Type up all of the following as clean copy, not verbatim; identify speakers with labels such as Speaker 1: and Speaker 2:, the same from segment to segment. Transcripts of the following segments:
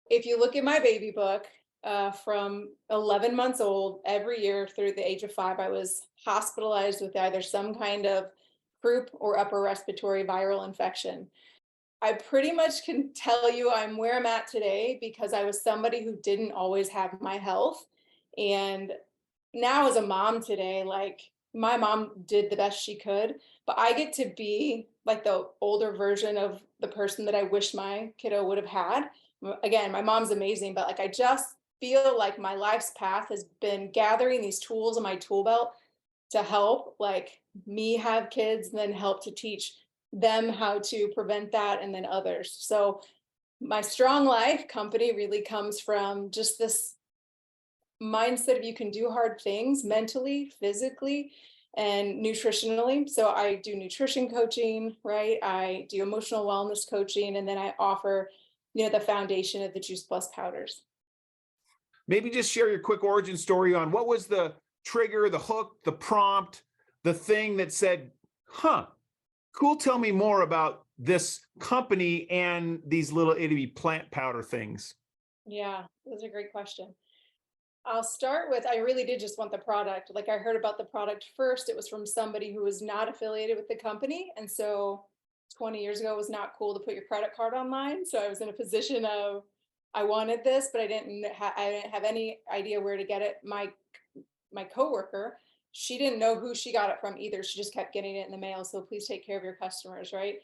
Speaker 1: if you look at my baby book, from 11 months old, every year through the age of 5, I was hospitalized with either some kind of croup or upper respiratory viral infection. I pretty much can tell you I'm where I'm at today because I was somebody who didn't always have my health. And now as a mom today, like my mom did the best she could, but I get to be like the older version of the person that I wish my kiddo would have had. Again, my mom's amazing, but like I just feel like my life's path has been gathering these tools in my tool belt to help like me have kids and then help to teach them how to prevent that and then others. So my strong life company really comes from just this mindset of you can do hard things mentally, physically, and nutritionally. So I do nutrition coaching, right? I do emotional wellness coaching, and then I offer, the foundation of the Juice Plus powders.
Speaker 2: Maybe just share your quick origin story on what was the trigger, the hook, the prompt, the thing that said, huh, cool, tell me more about this company and these little itty bitty plant powder things.
Speaker 1: Yeah, that's a great question. I'll start with I really did just want the product. Like I heard about the product first. It was from somebody who was not affiliated with the company. And so 20 years ago it was not cool to put your credit card online. So I was in a position of I wanted this, but I didn't have any idea where to get it. My coworker, she didn't know who she got it from either. She just kept getting it in the mail. So please take care of your customers, right?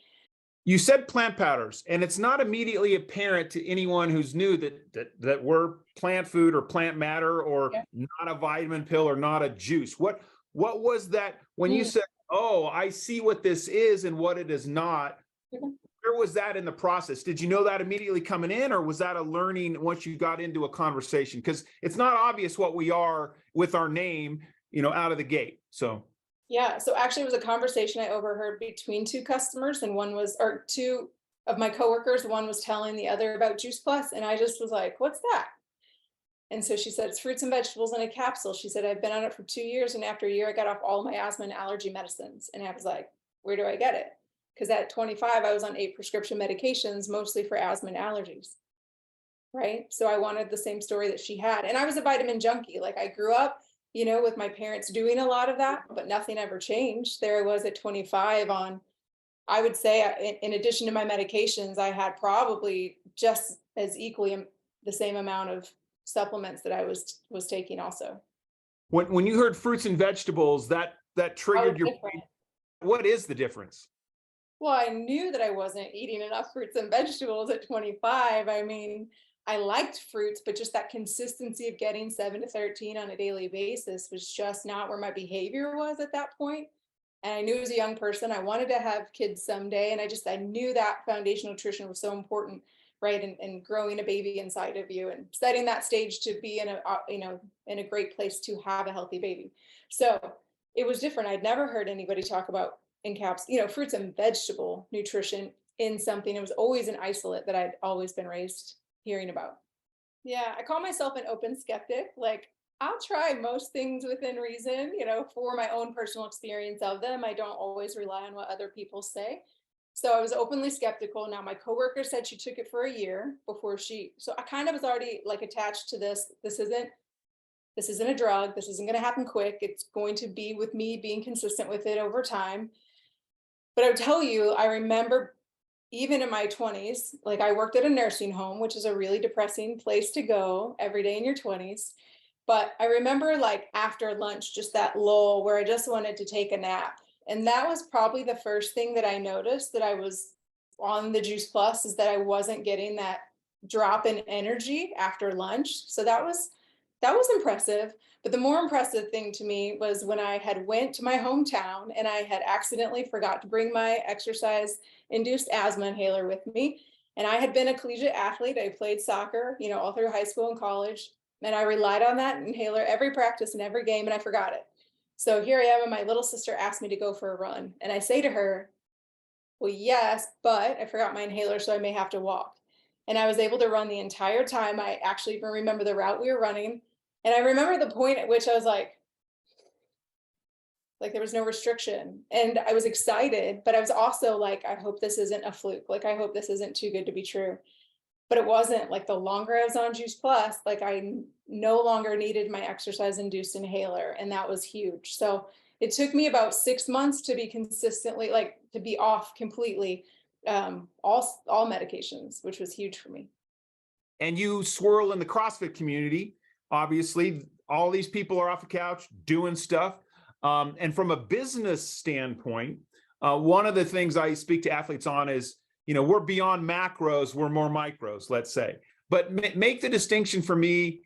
Speaker 2: You said plant powders, and it's not immediately apparent to anyone who's new that we're plant food or plant matter or
Speaker 1: Yeah.
Speaker 2: not a vitamin pill or not a juice. What was that when you
Speaker 1: Mm.
Speaker 2: said, "Oh, I see what this is and what it is not"?
Speaker 1: Okay.
Speaker 2: Where was that in the process? Did you know that immediately coming in, or was that a learning once you got into a conversation? Because it's not obvious what we are with our name, out of the gate. So
Speaker 1: Yeah, so actually it was a conversation I overheard between two customers and or two of my coworkers, one was telling the other about Juice Plus and I just was like, "What's that?" And so she said, "It's fruits and vegetables in a capsule." She said, "I've been on it for 2 years and after a year I got off all my asthma and allergy medicines." And I was like, "Where do I get it?" Because at 25 I was on 8 prescription medications, mostly for asthma and allergies. Right? So I wanted the same story that she had. And I was a vitamin junkie. Like I grew up, with my parents doing a lot of that, but nothing ever changed. There I was at 25 on, I would say, in addition to my medications, I had probably just as equally the same amount of supplements that I was taking also.
Speaker 2: when you heard fruits and vegetables, that
Speaker 1: I was
Speaker 2: triggered your
Speaker 1: different.
Speaker 2: brain. What is the difference?
Speaker 1: Well, I knew that I wasn't eating enough fruits and vegetables at 25. I mean, I liked fruits, but just that consistency of getting 7 to 13 on a daily basis was just not where my behavior was at that point. And I knew as a young person, I wanted to have kids someday. And I knew that foundational nutrition was so important, right? And growing a baby inside of you and setting that stage to be in a great place to have a healthy baby. So it was different. I'd never heard anybody talk about fruits and vegetable nutrition in something. It was always an isolate that I'd always been raised hearing about. Yeah, I call myself an open skeptic. Like I'll try most things within reason, for my own personal experience of them. I don't always rely on what other people say. So I was openly skeptical. Now my coworker said she took it for a year before so I kind of was already like attached to this. This isn't a drug. This isn't going to happen quick. It's going to be with me being consistent with it over time. But I would tell you, I remember even in my 20s, like I worked at a nursing home, which is a really depressing place to go every day in your 20s. But I remember like after lunch, just that lull where I just wanted to take a nap. And that was probably the first thing that I noticed that I was on the Juice Plus is that I wasn't getting that drop in energy after lunch. So that was impressive. But the more impressive thing to me was when I had went to my hometown and I had accidentally forgot to bring my exercise induced asthma inhaler with me. And I had been a collegiate athlete. I played soccer, all through high school and college. And I relied on that inhaler every practice and every game, and I forgot it. So here I am, and my little sister asked me to go for a run. And I say to her, "Well, yes, but I forgot my inhaler, so I may have to walk." And I was able to run the entire time. I actually even remember the route we were running. And I remember the point at which I was like there was no restriction. And I was excited, but I was also like, I hope this isn't a fluke. Like, I hope this isn't too good to be true. but it wasn't like the longer I was on Juice Plus, like no longer needed my exercise induced inhaler. And that was huge. So it took me about 6 months to be consistently, like to be off completely, all medications, which was huge for me.
Speaker 2: And you swirl in the CrossFit community. Obviously, all these people are off the couch doing stuff. And from a business standpoint, one of the things I speak to athletes on is, we're beyond macros, we're more micros, let's say. But make the distinction for me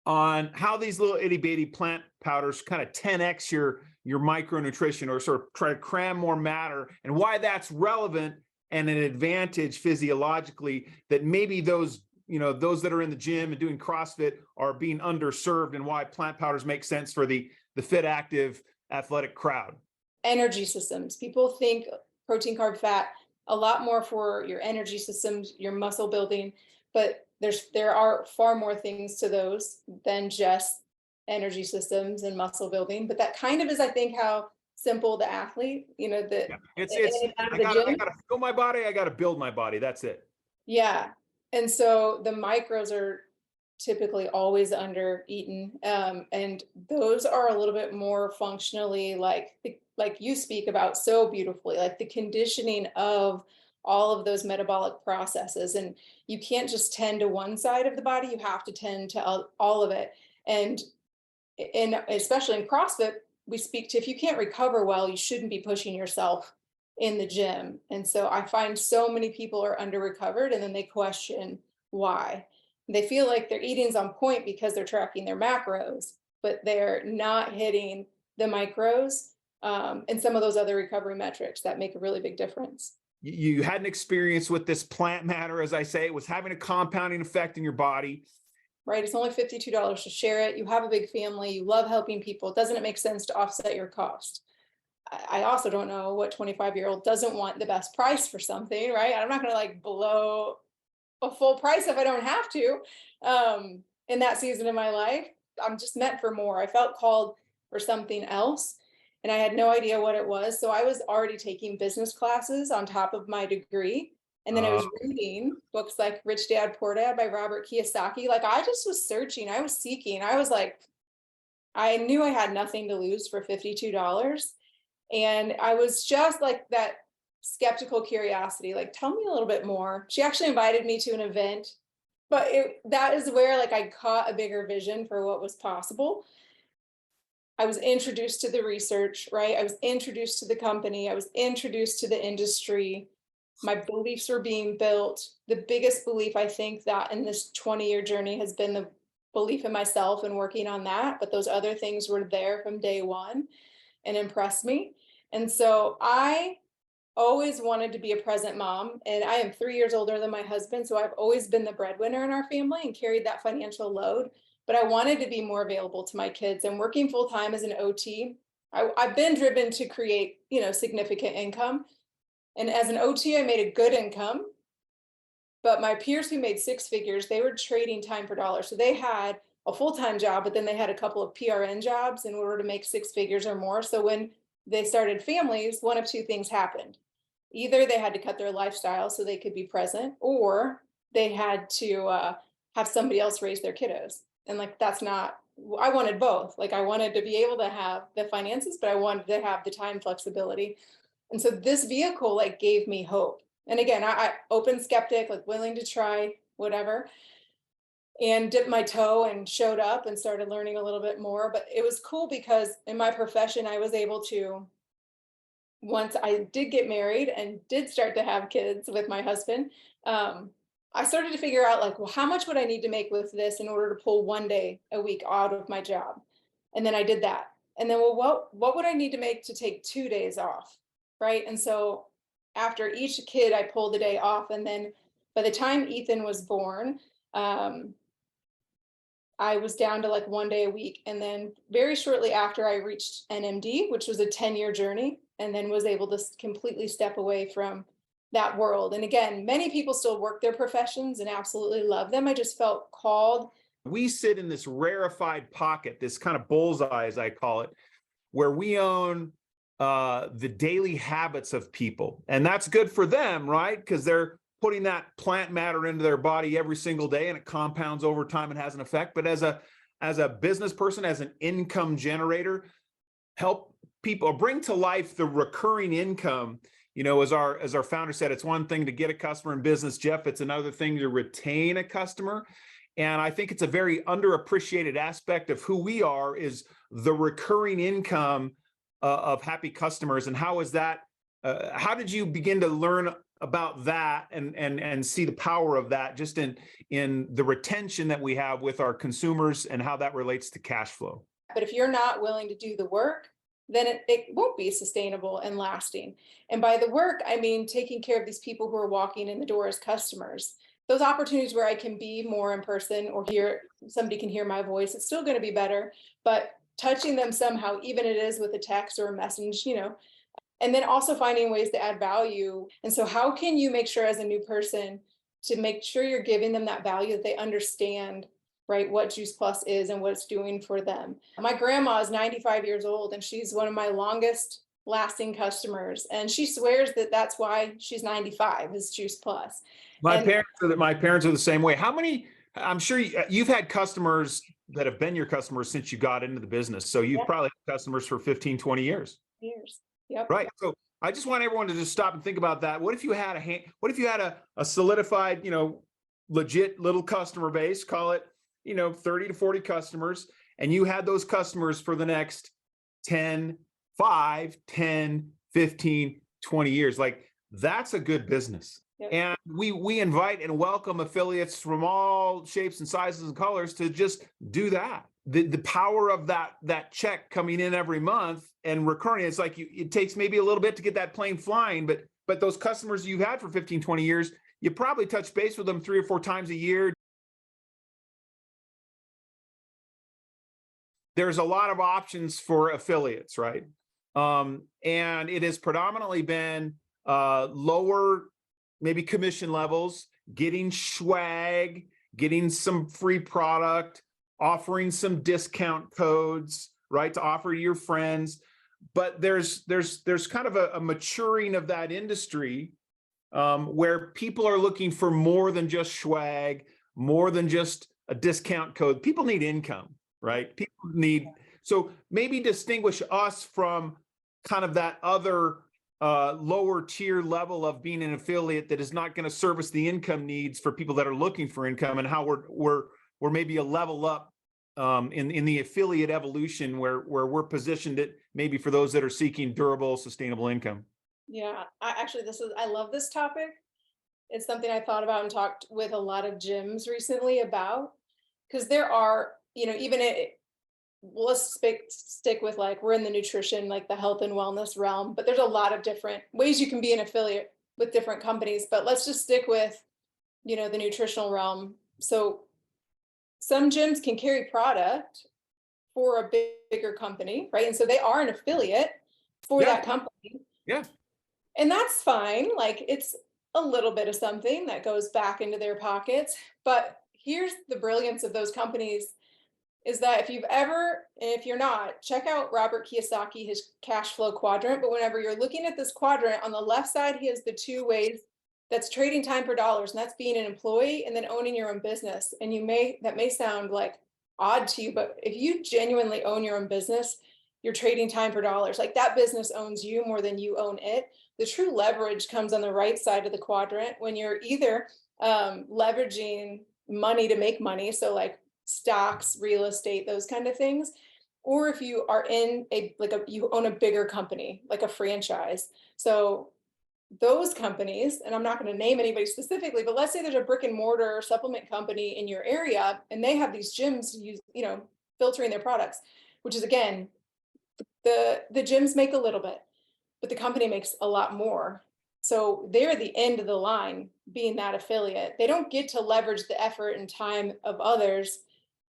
Speaker 2: on how these little itty bitty plant powders kind of 10x your micronutrition, or sort of try to cram more matter, and why that's relevant and an advantage physiologically that maybe those that are in the gym and doing CrossFit are being underserved, and why plant powders make sense for the fit, active, athletic crowd.
Speaker 1: Energy systems. People think protein, carb, fat, a lot more for your energy systems, your muscle building, but there are far more things to those than just energy systems and muscle building. But that kind of is, I think, how simple the athlete,
Speaker 2: It's
Speaker 1: I
Speaker 2: gotta feel my body, I gotta build my body. That's it.
Speaker 1: Yeah. And so the micros are typically always under eaten. And those are a little bit more functionally like you speak about so beautifully, like the conditioning of all of those metabolic processes. And you can't just tend to one side of the body, you have to tend to all of it. And especially in CrossFit, we speak to, if you can't recover well, you shouldn't be pushing yourself in the gym. And so I find so many people are under recovered, and then they question why. They feel like their eating's on point because they're tracking their macros, but they're not hitting the micros and some of those other recovery metrics that make a really big difference.
Speaker 2: You had an experience with this plant matter, as I say, it was having a compounding effect in your body.
Speaker 1: Right. It's only $52 to share it. You have a big family. You love helping people. Doesn't it make sense to offset your cost? I also don't know what 25-year-old doesn't want the best price for something, right? I'm not going to like blow a full price if I don't have to. In that season of my life, I'm just meant for more. I felt called for something else, and I had no idea what it was. So I was already taking business classes on top of my degree. And then I was reading books like Rich Dad, Poor Dad by Robert Kiyosaki. Like I just was searching, I was seeking. I was like, I knew I had nothing to lose for $52. And I was just like that skeptical curiosity, like, tell me a little bit more. She actually invited me to an event, but that is where like I caught a bigger vision for what was possible. I was introduced to the research, right? I was introduced to the company. I was introduced to the industry. My beliefs were being built. The biggest belief, I think, that in this 20-year journey has been the belief in myself and working on that. But those other things were there from day one and impressed me. And so I always wanted to be a present mom. And I am 3 years older than my husband. So I've always been the breadwinner in our family and carried that financial load. But I wanted to be more available to my kids, and working full time as an OT. I've been driven to create, significant income. And as an OT, I made a good income. But my peers who made six figures, they were trading time for dollars. So they had a full-time job, but then they had a couple of PRN jobs in order to make six figures or more. So when they started families, one of two things happened. Either they had to cut their lifestyle so they could be present, or they had to have somebody else raise their kiddos. And like, that's not, I wanted both. Like I wanted to be able to have the finances, but I wanted to have the time flexibility. And so this vehicle like gave me hope. And again, I open skeptic, like willing to try whatever, and dipped my toe and showed up and started learning a little bit more. But it was cool because in my profession, I was able to, once I did get married and did start to have kids with my husband, I started to figure out like, well, how much would I need to make with this in order to pull 1 day a week out of my job? And then I did that. And then, well, what would I need to make to take 2 days off? Right. And so after each kid, I pulled a day off. And then by the time Ethan was born, I was down to like 1 day a week. And then very shortly after, I reached NMD, which was a 10-year journey, and then was able to completely step away from that world. And again, many people still work their professions and absolutely love them. I just felt called.
Speaker 2: We sit in this rarefied pocket, this kind of bullseye, as I call it, where we own the daily habits of people. And that's good for them, right? Because they're putting that plant matter into their body every single day, and it compounds over time and has an effect. But as a business person, as an income generator, help people bring to life the recurring income. As our founder said, it's one thing to get a customer in business, Jeff. It's another thing to retain a customer. And I think it's a very underappreciated aspect of who we are, is the recurring income of happy customers. And how is that? How did you begin to learn about that and see the power of that just in the retention that we have with our consumers and how that relates to cash flow?
Speaker 1: But if you're not willing to do the work, then it won't be sustainable and lasting. And by the work, I mean taking care of these people who are walking in the door as customers. Those opportunities where I can be more in person or somebody can hear my voice, it's still going to be better, but touching them somehow, even it is with a text or a message, and then also finding ways to add value. And so how can you make sure as a new person to make sure you're giving them that value, that they understand, right, what Juice Plus is and what it's doing for them. My grandma is 95 years old and she's one of my longest lasting customers. And she swears that that's why she's 95 is Juice Plus.
Speaker 2: My parents are the same way. How many, I'm sure you've had customers that have been your customers since you got into the business. So you've probably had customers for 15, 20 years.
Speaker 1: Yep.
Speaker 2: Right. So I just want everyone to just stop and think about that. What if you had a solidified, legit little customer base, call it, 30 to 40 customers, and you had those customers for the next 5, 10, 15, 20 years. Like, that's a good business.
Speaker 1: Yep.
Speaker 2: And we invite and welcome affiliates from all shapes and sizes and colors to just do that. The power of that check coming in every month and recurring, it's like it takes maybe a little bit to get that plane flying, but those customers you've had for 15, 20 years, you probably touch base with them 3 or 4 times a year. There's a lot of options for affiliates, right? And it has predominantly been lower, maybe commission levels, getting swag, getting some free product, offering some discount codes, right, to offer to your friends. But there's kind of a maturing of that industry where people are looking for more than just swag, more than just a discount code. People need income, right? People need, so maybe distinguish us from kind of that other lower tier level of being an affiliate that is not going to service the income needs for people that are looking for income, and how we're maybe a level up in the affiliate evolution where we're positioned it maybe for those that are seeking durable, sustainable income.
Speaker 1: Yeah, I love this topic. It's something I thought about and talked with a lot of gyms recently about, because there are, let's stick with, like, we're in the nutrition, like the health and wellness realm, but there's a lot of different ways you can be an affiliate with different companies. But let's just stick with, the nutritional realm. So some gyms can carry product for a bigger company, right? And so they are an affiliate for that company.
Speaker 2: Yeah.
Speaker 1: And that's fine. Like, it's a little bit of something that goes back into their pockets. But here's the brilliance of those companies is that if you're not, check out Robert Kiyosaki, his cash flow quadrant. But whenever you're looking at this quadrant, on the left side, he has the 2 ways that's trading time for dollars, and that's being an employee and then owning your own business. And that may sound like odd to you, but if you genuinely own your own business, you're trading time for dollars. Like, that business owns you more than you own it. The true leverage comes on the right side of the quadrant when you're either leveraging money to make money, so like stocks, real estate, those kind of things, or if you are in you own a bigger company, like a franchise. So those companies, and I'm not going to name anybody specifically, but let's say there's a brick and mortar supplement company in your area and they have these gyms filtering their products, which is, again, the gyms make a little bit, but the company makes a lot more. So they're the end of the line being that affiliate. They don't get to leverage the effort and time of others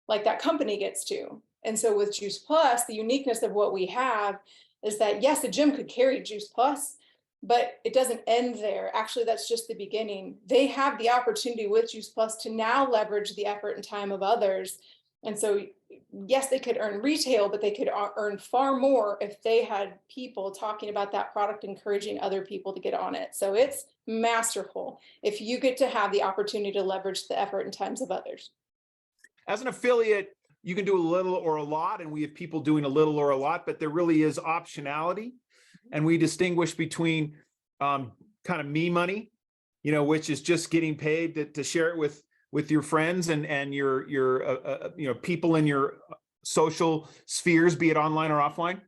Speaker 1: like that company gets to. And so with Juice Plus, the uniqueness of what we have is that, yes, the gym could carry Juice Plus, but it doesn't end there. Actually, that's just the beginning. They have the opportunity with Juice Plus to now leverage the effort and time of others. And so yes, they could earn retail, but they could earn far more if they had people talking about that product, encouraging other people to get on it. So it's masterful if you get to have the opportunity to leverage the effort and times of others.
Speaker 2: As an affiliate, you can do a little or a lot, and we have people doing a little or a lot, but there really is optionality. And we distinguish between kind of me money, which is just getting paid to share it with your friends and your people in your social spheres, be it online or offline.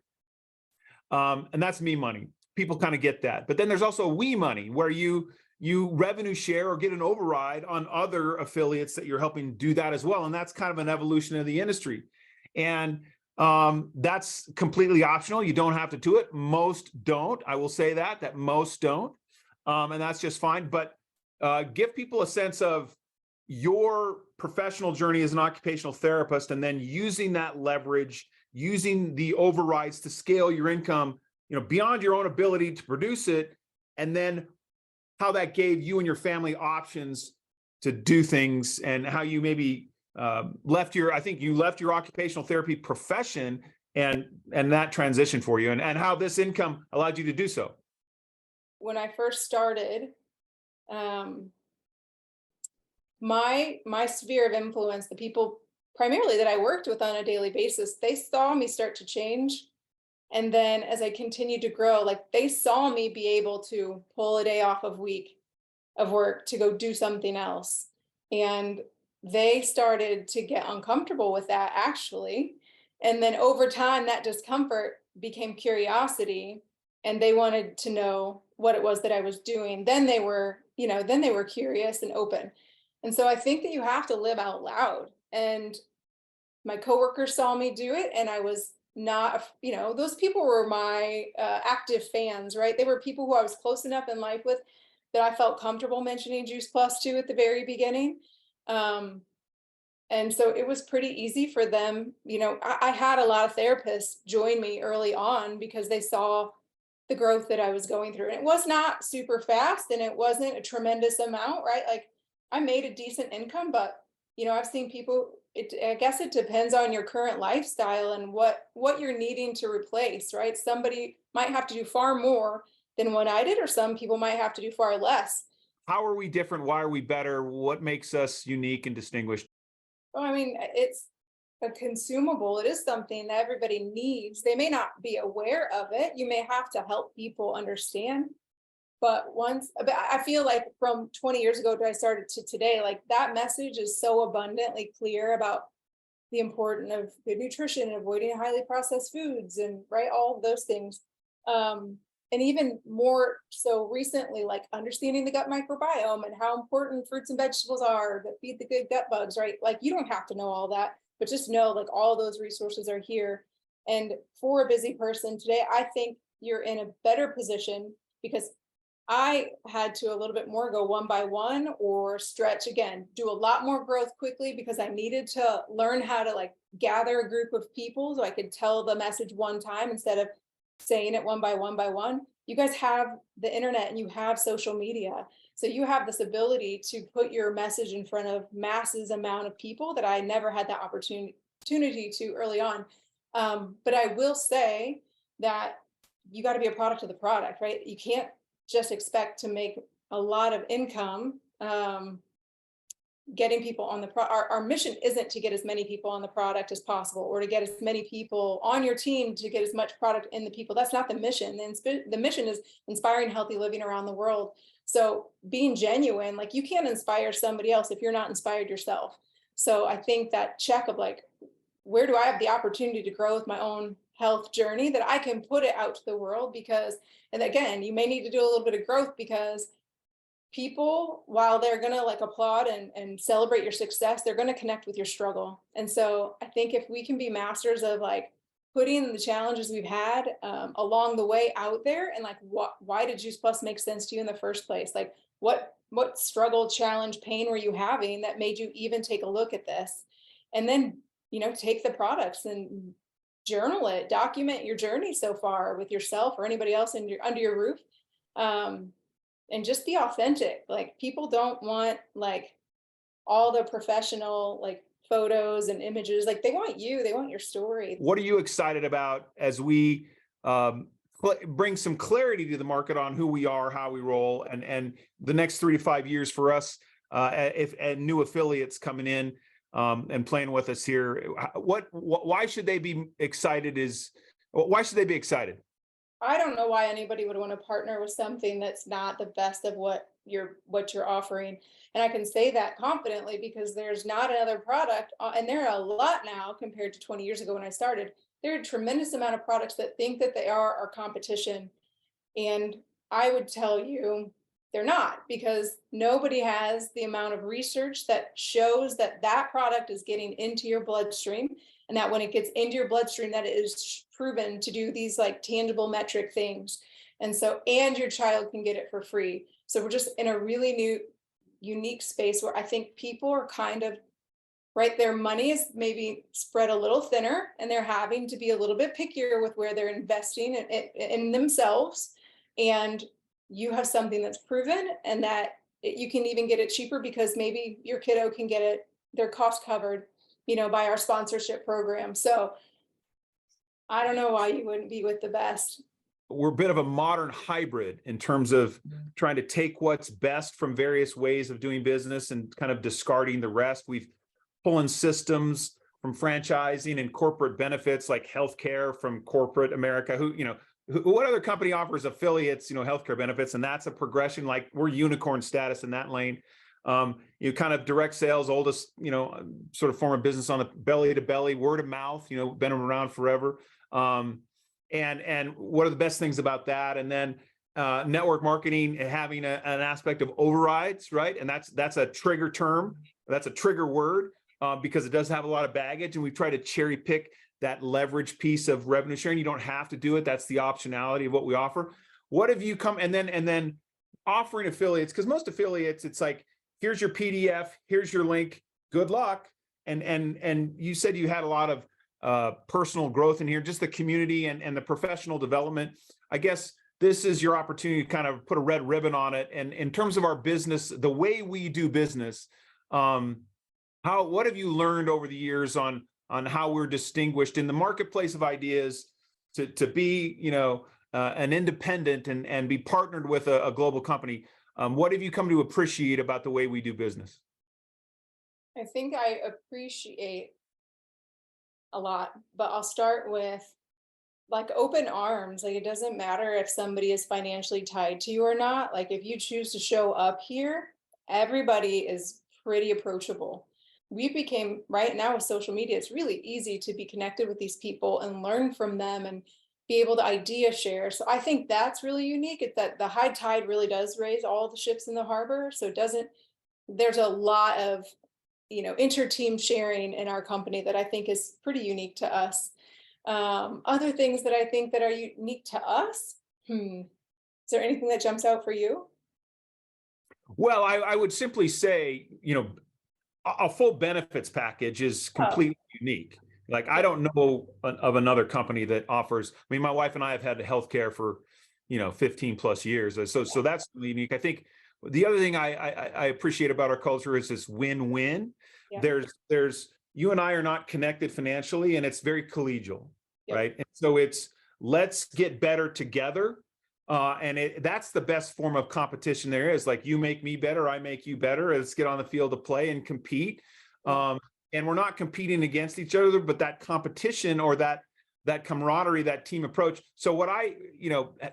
Speaker 2: And that's me money. People kind of get that. But then there's also we money, where you revenue share or get an override on other affiliates that you're helping do that as well. And that's kind of an evolution of the industry. And that's completely optional. You don't have to do it. Most don't. I will say that most don't. And that's just fine. But give people a sense of your professional journey as an occupational therapist, and then using that leverage, using the overrides to scale your income, beyond your own ability to produce it, and then how that gave you and your family options to do things, and how you maybe left your occupational therapy profession and that transition for you, and how this income allowed you to do so.
Speaker 1: When I first started, my sphere of influence, the people primarily that I worked with on a daily basis, they saw me start to change. And then as I continued to grow, like they saw me be able to pull a day off of week of work to go do something else. And they started to get uncomfortable with that, actually. And then over time, that discomfort became curiosity, and they wanted to know what it was that I was doing. Then they were, curious and open. And so I think that you have to live out loud. And my coworkers saw me do it, and I was not, those people were my active fans, right? They were people who I was close enough in life with that I felt comfortable mentioning Juice Plus to at the very beginning. And so it was pretty easy for them. I had a lot of therapists join me early on because they saw the growth that I was going through. And it was not super fast, and it wasn't a tremendous amount, right? Like I made a decent income, but I've seen people, I guess it depends on your current lifestyle and what you're needing to replace, right? Somebody might have to do far more than what I did, or some people might have to do far less.
Speaker 2: How are we different? Why are we better? What makes us unique and distinguished?
Speaker 1: Well, I mean, it's a consumable. It is something that everybody needs. They may not be aware of it. You may have to help people understand. But I feel like from 20 years ago to I started to today, like that message is so abundantly clear about the importance of good nutrition and avoiding highly processed foods, and right, all of those things. And even more so recently, like understanding the gut microbiome and how important fruits and vegetables are that feed the good gut bugs, right? Like you don't have to know all that, but just know like all those resources are here. And for a busy person today, I think you're in a better position because I had to a little bit more go one by one or stretch again, do a lot more growth quickly because I needed to learn how to like gather a group of people so I could tell the message one time instead of saying it one by one by one. You guys have the internet and you have social media. So you have this ability to put your message in front of masses amount of people that I never had that opportunity to early on. But I will say that you got to be a product of the product, right? You can't just expect to make a lot of income getting people on the our mission isn't to get as many people on the product as possible, or to get as many people on your team to get as much product in the people. That's not the mission. The mission is inspiring healthy living around the world. So being genuine, like you can't inspire somebody else if you're not inspired yourself. So I think that check of like, where do I have the opportunity to grow with my own health journey that I can put it out to the world? Because, and again, you may need to do a little bit of growth because people, while they're going to like applaud and celebrate your success, they're going to connect with your struggle. And so I think if we can be masters of like putting the challenges we've had along the way out there, and like why did Juice Plus make sense to you in the first place? Like what struggle, challenge, pain were you having that made you even take a look at this? And then, take the products and journal it, document your journey so far with yourself or anybody else under your roof. And just be authentic. Like people don't want like all the professional like photos and images. Like they want you, they want your story.
Speaker 2: What are you excited about as we bring some clarity to the market on who we are, how we roll, and the next 3 to 5 years for us, if and new affiliates coming in and playing with us here? Why should they be excited? Why should they be excited?
Speaker 1: I don't know why anybody would want to partner with something that's not the best of what you're offering. And I can say that confidently because there's not another product, and there are a lot now compared to 20 years ago when I started. There are a tremendous amount of products that think that they are our competition. And I would tell you they're not, because nobody has the amount of research that shows that that product is getting into your bloodstream, and that when it gets into your bloodstream, that it is proven to do these like tangible metric things. And so, and your child can get it for free. So we're just in a really new, unique space where I think people are kind of right. Their money is maybe spread a little thinner, and they're having to be a little bit pickier with where they're investing in themselves. And you have something that's proven, and that you can even get it cheaper because maybe your kiddo can get it, their cost covered, by our sponsorship program. So I don't know why you wouldn't be with the best.
Speaker 2: We're a bit of a modern hybrid in terms of trying to take what's best from various ways of doing business and kind of discarding the rest. We've pulling systems from franchising and corporate benefits like healthcare from corporate America. What other company offers affiliates, healthcare benefits? And that's a progression. Like we're unicorn status in that lane. Kind of direct sales, oldest, sort of form of business on the belly to belly, word of mouth, been around forever. And what are the best things about that? And then network marketing having an aspect of overrides, right? And that's a trigger term. That's a trigger word because it does have a lot of baggage. And we try to cherry pick that leverage piece of revenue sharing. You don't have to do it. That's the optionality of what we offer. What have you come and then offering affiliates? Because most affiliates, it's like, here's your PDF, here's your link, good luck. And you said you had a lot of personal growth in here, just the community and the professional development. I guess this is your opportunity to kind of put a red ribbon on it. And in terms of our business, the way we do business, what have you learned over the years on how we're distinguished in the marketplace of ideas to be, an independent and be partnered with a global company? What have you come to appreciate about the way we do business?
Speaker 1: I think I appreciate a lot, but I'll start with like open arms. Like it doesn't matter if somebody is financially tied to you or not. Like if you choose to show up here, everybody is pretty approachable. We became, right now with social media, it's really easy to be connected with these people and learn from them and be able to idea share. So I think that's really unique. It's that the high tide really does raise all the ships in the harbor. So there's a lot of, inter-team sharing in our company that I think is pretty unique to us. Other things that I think that are unique to us. Is there anything that jumps out for you?
Speaker 2: Well, I would simply say, a full benefits package is completely unique. Like I don't know of another company that offers. I mean, my wife and I have had healthcare for 15 plus years, so that's really unique. I think the other thing I appreciate about our culture is this win-win.
Speaker 1: Yeah.
Speaker 2: There's you and I are not connected financially, and it's very collegial,
Speaker 1: Yep.
Speaker 2: right? And so it's let's get better together. That's the best form of competition there is. Like you make me better, I make you better. Let's get on the field to play and compete. And we're not competing against each other, but that competition or that camaraderie, that team approach. So what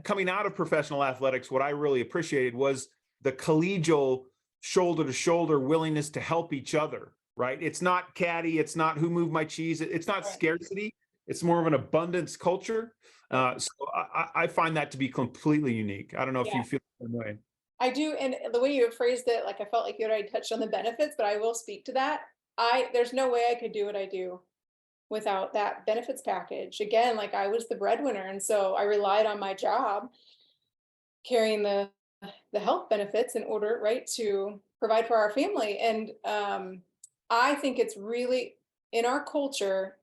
Speaker 2: coming out of professional athletics, what I really appreciated was the collegial shoulder to shoulder willingness to help each other, right? It's not catty. It's not who moved my cheese. It's not scarcity. It's more of an abundance culture. So I find that to be completely unique. I don't know if you feel the same way.
Speaker 1: I do. And the way you phrased it, like I felt like you already touched on the benefits, but I will speak to that. There's no way I could do what I do without that benefits package. Again, like I was the breadwinner. And so I relied on my job carrying the health benefits in order, right, to provide for our family. And I think it's really in our culture,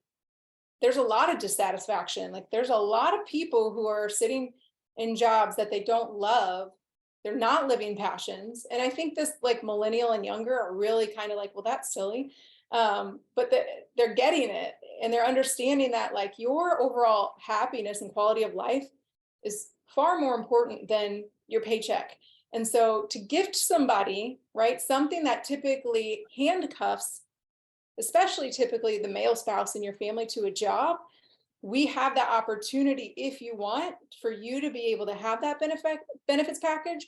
Speaker 1: there's a lot of dissatisfaction. Like there's a lot of people who are sitting in jobs that they don't love. They're not living passions. And I think this like millennial and younger are really kind of like, well, that's silly. But they're getting it, and they're understanding that like your overall happiness and quality of life is far more important than your paycheck. And so to gift somebody, right, something that typically handcuffs, especially typically the male spouse in your family, to a job, we have that opportunity, if you want, for you to be able to have that benefits package.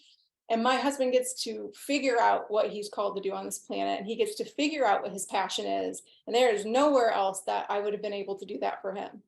Speaker 1: And my husband gets to figure out what he's called to do on this planet, and he gets to figure out what his passion is. And there is nowhere else that I would have been able to do that for him.